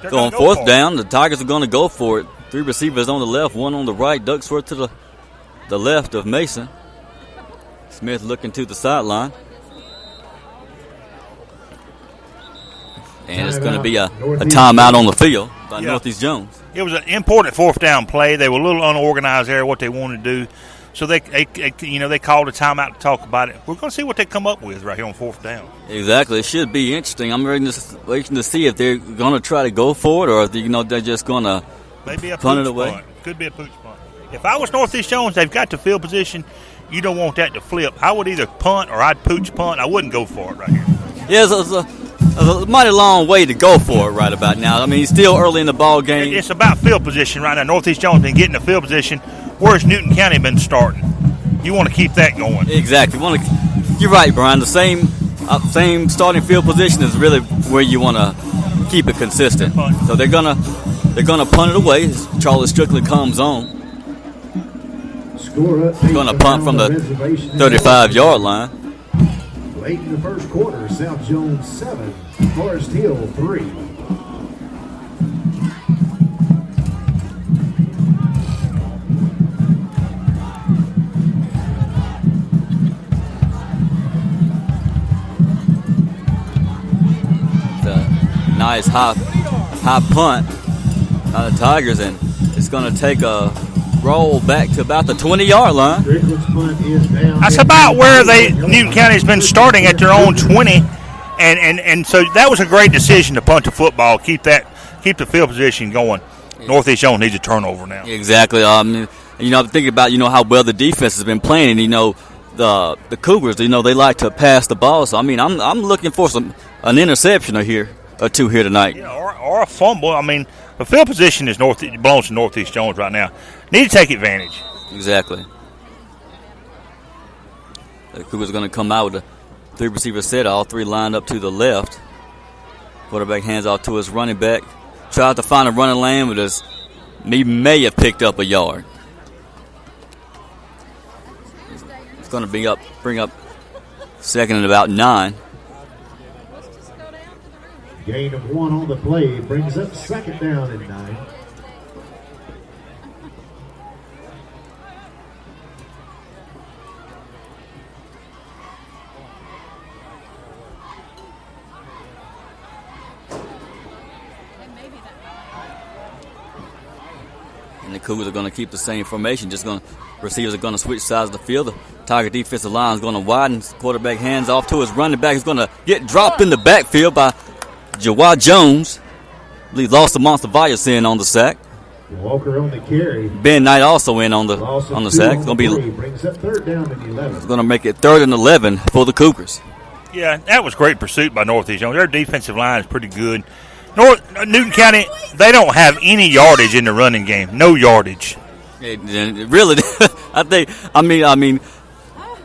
So on fourth down, the Tigers are going to go for it. 3 receivers on the left, 1 on the right. Ducksworth to the left of Mason. Smith looking to the sideline. And it's going to be a timeout on the field by Northeast Jones. It was an important fourth down play. They were a little unorganized there, what they wanted to do. So they called a timeout to talk about it. We're going to see what they come up with right here on fourth down. Exactly. It should be interesting. I'm waiting to see if they're going to try to go for it or if they're just going to punt it away. Punt. Could be a pooch punt. If I was Northeast Jones, they've got the field position. You don't want that to flip. I would either punt or I'd pooch punt. I wouldn't go for it right here. Yeah, it's a mighty long way to go for it right about now. I mean, he's still early in the ball game. It's about field position right now. Northeast Jones been getting the field position. Where's Newton County been starting? You want to keep that going. Exactly. You're right, Brian. The same starting field position is really where you want to keep it consistent. So they're gonna punt it away as Charlie Strickland comes on. They're gonna punt from the 35-yard line. Late in the first quarter, South Jones 7, Forest Hill 3. Nice high punt by the Tigers, and it's going to take a roll back to about the 20-yard line. That's about where Newton County's been starting at their own 20, and so that was a great decision to punt the football, keep the field position going. Northeast Jones needs a turnover now. Exactly. I'm thinking about how well the defense has been playing, and the Cougars, they like to pass the ball. So I'm looking for an interception or two here tonight. Yeah, or a fumble. I mean, the field position belongs to Northeast Jones right now. Need to take advantage. Exactly. The Cougars are going to come out with a 3-receiver set, all 3 lined up to the left. Quarterback hands off to his running back. Tries to find a running lane, but he may have picked up a yard. It's going to bring up second and about 9. Gain of 1 on the play brings up second down and 9. And the Cougars are going to keep the same formation. Receivers are going to switch sides of the field. The Tiger defensive line is going to widen. Quarterback hands off to his running back. He's going to get dropped in the backfield by Jawad Jones. I believe lost to Montevalles in on the sack. Walker on the carry. Ben Knight also in on the sack. It's going to make it 3rd and 11 for the Cougars. Yeah, that was great pursuit by Northeast Jones. Their defensive line is pretty good. Newton County, they don't have any yardage in the running game. No yardage. Really, I mean,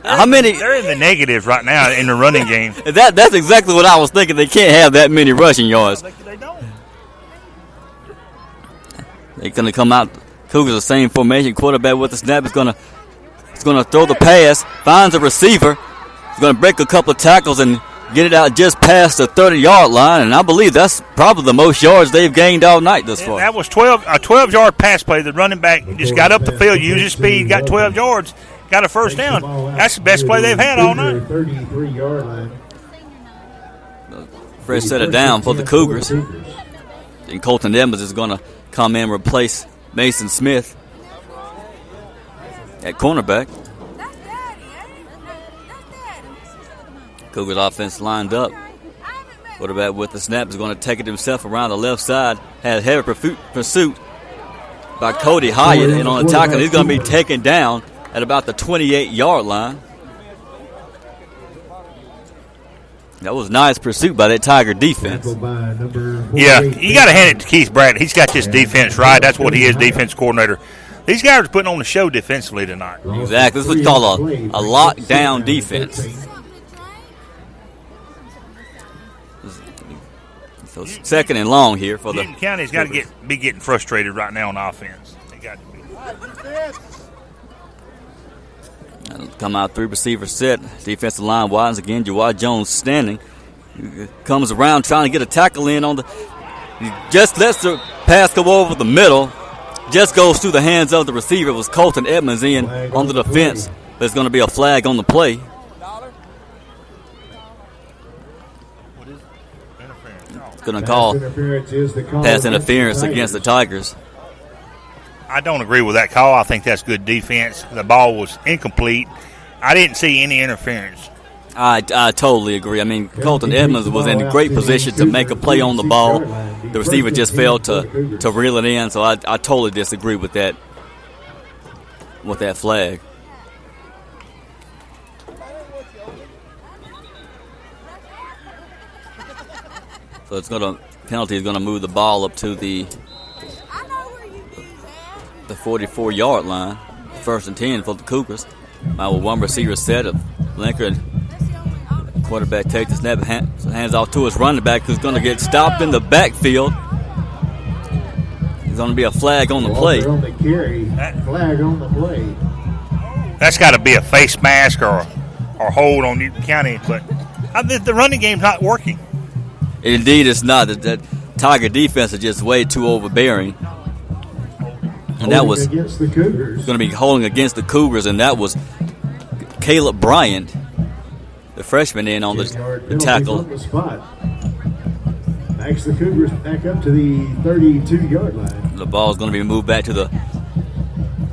how many? They're in the negatives right now in the running game. That's exactly what I was thinking. They can't have that many rushing yards. They don't. They're going to come out. Cougars the same formation. Quarterback with the snap is going to throw the pass. Finds a receiver. He's going to break a couple of tackles and get it out just past the 30-yard line. And I believe that's probably the most yards they've gained all night thus far. That was a 12-yard pass play. The running back just got up the field, used his speed, got 12 yards, got a first down. That's the best play they've had all night. 33-yard line. Fresh set it down for the Cougars. And Colton Edmonds is going to come in and replace Mason Smith at cornerback. Cougars offense lined up. Quarterback with the snap is going to take it himself around the left side. Had heavy pursuit by Cody Hyatt. And on the tackle, he's going to be taken down at about the 28-yard line. That was nice pursuit by that Tiger defense. Yeah, you got to hand it to Keith Bradley. He's got this defense right. That's what he is, defense coordinator. These guys are putting on the show defensively tonight. Exactly. This is what you call a lockdown defense. So second and long here for the Newton County's got to be getting frustrated right now on offense. They got to be. Come out 3-receiver set. Defensive line widens again. Jawad Jones standing. Comes around trying to get a tackle in on the. He just lets the pass go over the middle. Just goes through the hands of the receiver. It was Colton Edmonds in onto the fence. But it's going to be a flag on the play. It's going to call pass interference against the Tigers. I don't agree with that call. I think that's good defense. The ball was incomplete. I didn't see any interference. I totally agree. I mean, Colton Edmonds was in great position to make a play on the ball. The receiver just failed to reel it in, so I totally disagree with that flag. So penalty is going to move the ball up to the 44-yard line. 1st and 10 for the Cougars. With one receiver set of Linker, and quarterback takes the snap, hands off to his running back, who's going to get stopped in the backfield. There's going to be a flag on the play. Flag on the play. That's got to be a face mask or hold on Newton County, but the running game's not working. Indeed, it's not. That Tiger defense is just way too overbearing. And that was going to be holding against the Cougars, and that was Caleb Bryant, the freshman, in on the tackle. Backs the Cougars back up to the 32-yard line. The ball is going to be moved back to the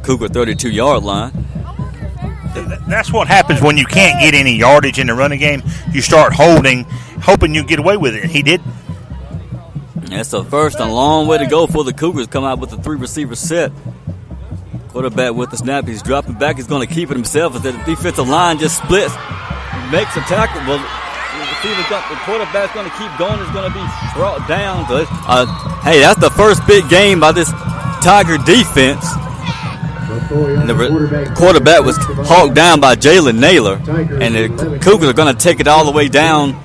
Cougar 32-yard line. That's what happens when you can't get any yardage in the running game. You start holding, hoping you get away with it. He did. That's the first and a long way to go for the Cougars. Come out with a 3-receiver set. Quarterback with the snap. He's dropping back. He's going to keep it himself. As the defensive line just splits. Makes a tackle. Well, the quarterback's going to keep going. It's going to be brought down. Hey, that's the first big game by this Tiger defense. And the quarterback was hawked down by Jalen Naylor. And the Cougars are going to take it all the way down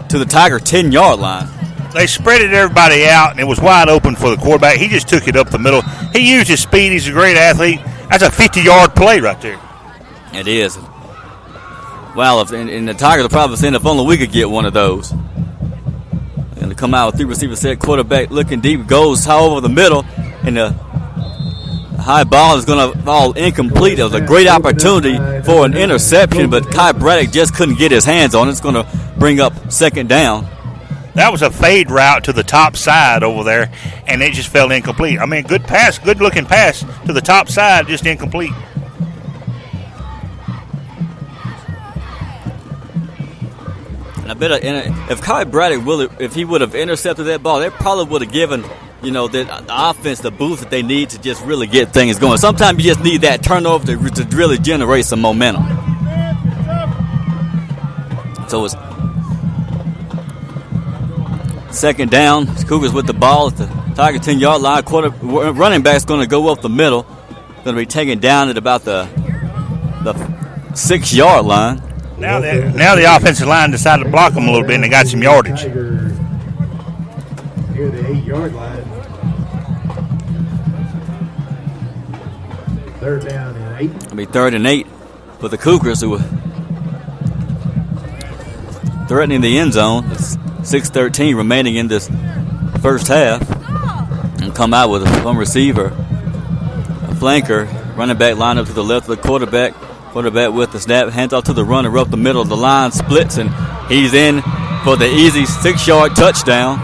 to the Tiger 10-yard line. They spreaded everybody out, and it was wide open for the quarterback. He just took it up the middle. He used his speed. He's a great athlete. That's a 50-yard play right there. It is. Wow, and the Tigers are probably saying if only we could get one of those. And to come out with 3-receiver set, quarterback looking deep, goes high over the middle, and the high ball is going to fall incomplete. It was a great opportunity for an interception, but Kai Braddock just couldn't get his hands on it. It's going to bring up 2nd down. That was a fade route to the top side over there, and it just fell incomplete. I mean, good pass, good-looking pass to the top side, just incomplete. And I bet if Kai Braddock if he would have intercepted that ball, they probably would have given the offense the boost that they need to just really get things going. Sometimes you just need that turnover to really generate some momentum. So it's 2nd down. Cougars with the ball at the Tiger 10-yard line. Running back's going to go up the middle. Going to be taken down at about the 6-yard line. Now the offensive line decided to block them a little bit, and they got some yardage. Near the 8-yard line. 3rd down and 8. It'll be 3rd and 8 for the Cougars, who were threatening the end zone. It's 6:13 remaining in this first half. And come out with one receiver, a flanker, running back line up to the left of the quarterback. Quarterback with the snap, hands off to the runner up the middle. The line splits, and he's in for the easy 6-yard touchdown.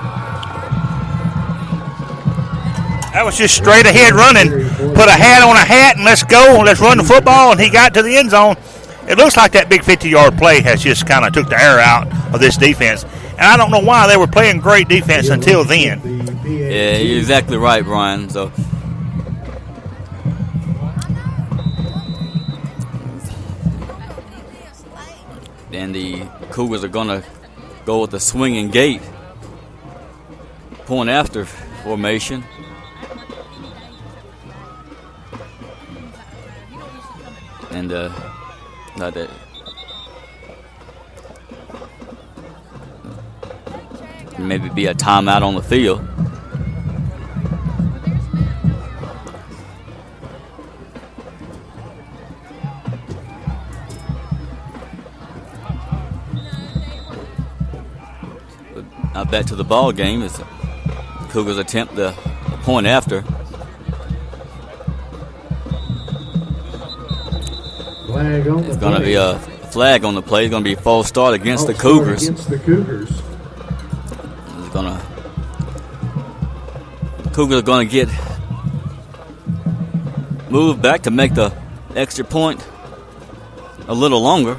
That was just straight ahead running. Put a hat on a hat, and let's go. Let's run the football, and he got to the end zone. It looks like that big 50-yard play has just kind of took the air out of this defense. And I don't know why they were playing great defense until then. Yeah, you're exactly right, Brian. So then the Cougars are going to go with the swinging gate point after formation. And not that. Maybe be a timeout on the field. Now back to the ball game. It's Cougars attempt the point after. It's going to be a flag on the play. It's going to be a false start against the Cougars. Cougars are going to get moved back to make the extra point a little longer.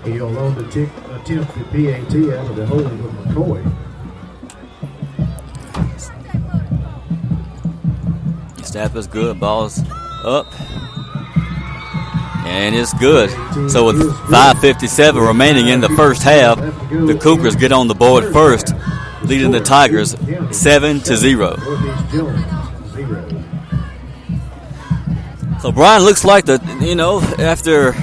He'll on the attempt the PAT out of the holding of McCoy. Snap is good. Ball's up. And it's good. So with 5:57 remaining in the first half, the Cougars get on the board first, leading the Tigers 7-0. So Brian looks like after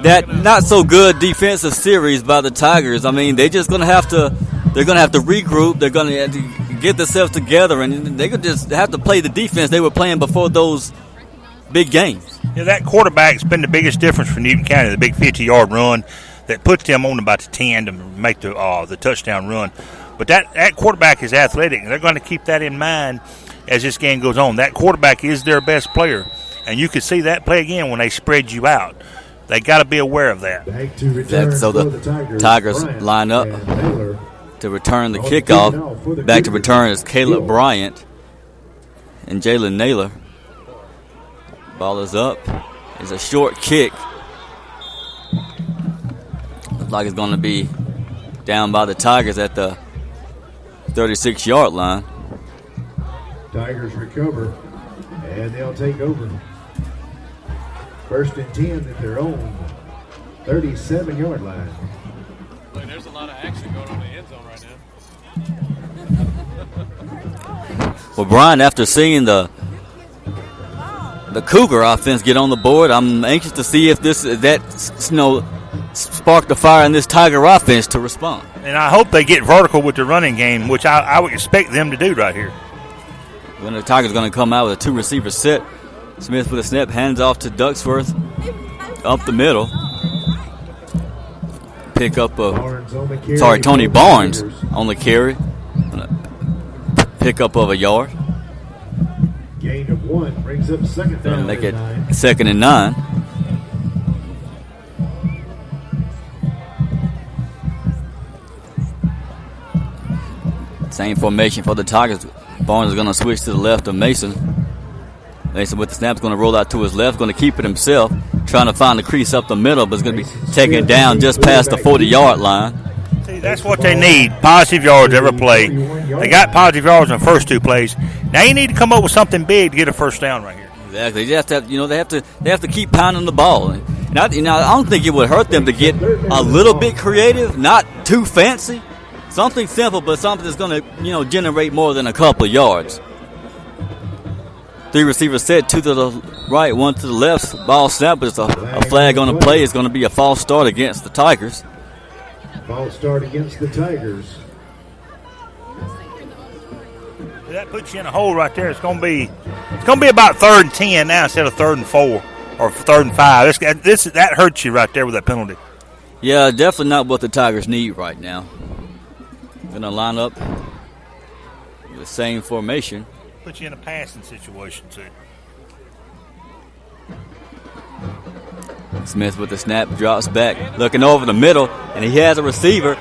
that not so good defensive series by the Tigers, I mean, they're going to have to regroup. They're going to have to get themselves together, and they're going to just have to play the defense they were playing before those big games. Yeah, that quarterback's been the biggest difference for Newton County, the big 50-yard run that puts them on about the 10 to make the touchdown run. But that quarterback is athletic, and they're going to keep that in mind as this game goes on. That quarterback is their best player, and you can see that play again when they spread you out. They got to be aware of that. So the Tigers line up to return the kickoff. Back to return is Caleb Bryant and Jalen Naylor. Ball is up. It's a short kick. Looks like it's going to be down by the Tigers at the 36-yard line. Tigers recover, and they'll take over. First and 10 at their own 37-yard line. Boy, there's a lot of action going on in the end zone right now. Well, Brian, after seeing the Cougar offense get on the board, I'm anxious to see if that sparked the fire in this Tiger offense to respond. And I hope they get vertical with the running game, which I would expect them to do right here. When the Tigers going to come out with a two-receiver set, Smith with a snap, hands off to Ducksworth, up the middle. Pick up Tony Barnes on the carry. Pick up of a yard. Gain of 1 brings up second down. Make it 2nd and 9. Same formation for the Tigers. Barnes is going to switch to the left of Mason. Mason with the snap is going to roll out to his left, going to keep it himself, trying to find the crease up the middle, but it's going to be taken down just past the 40-yard line. See, that's what they need, positive yards every play. They got positive yards in the first two plays. Now you need to come up with something big to get a first down right here. Exactly. They have to keep pounding the ball. And I don't think it would hurt them to get a little bit creative, not too fancy. Something simple, but something that's going to, generate more than a couple of yards. 3 receivers set, 2 to the right, 1 to the left. Ball snap, but it's a flag on the play. It's going to be a false start against the Tigers. False start against the Tigers. That puts you in a hole right there. It's going to be about 3rd and 10 now instead of 3rd and 4 or 3rd and 5. That hurts you right there with that penalty. Yeah, definitely not what the Tigers need right now. Going to line up with the same formation. Put you in a passing situation, too. Smith with the snap, drops back, looking over the middle, and he has a receiver.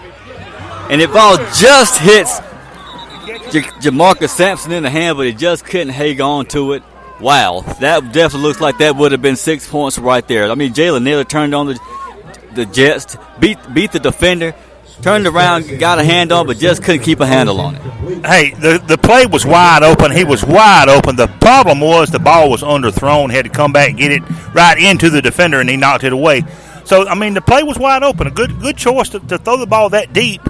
And the ball just hits Jamarcus Sampson in the hand, but he just couldn't hang on to it. Wow, that definitely looks like that would have been 6 points right there. I mean, Jalen Naylor turned on the Jets, beat the defender, turned around, got a hand on, but just couldn't keep a handle on it. Hey, the play was wide open. He was wide open. The problem was the ball was underthrown. He had to come back and get it right into the defender, and he knocked it away. So, I mean, the play was wide open. A good choice to throw the ball that deep.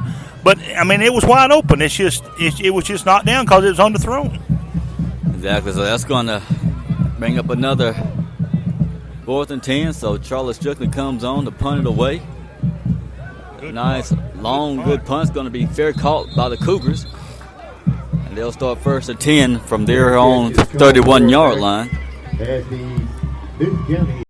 But, I mean, it was wide open. It was just knocked down because it was underthrown. Exactly. So that's going to bring up another 4th and 10. So Charlie Strickland comes on to punt it away. Nice, long, good punt. It's going to be fair caught by the Cougars. And they'll start 1st and 10 from their own 31-yard line. At the Newton County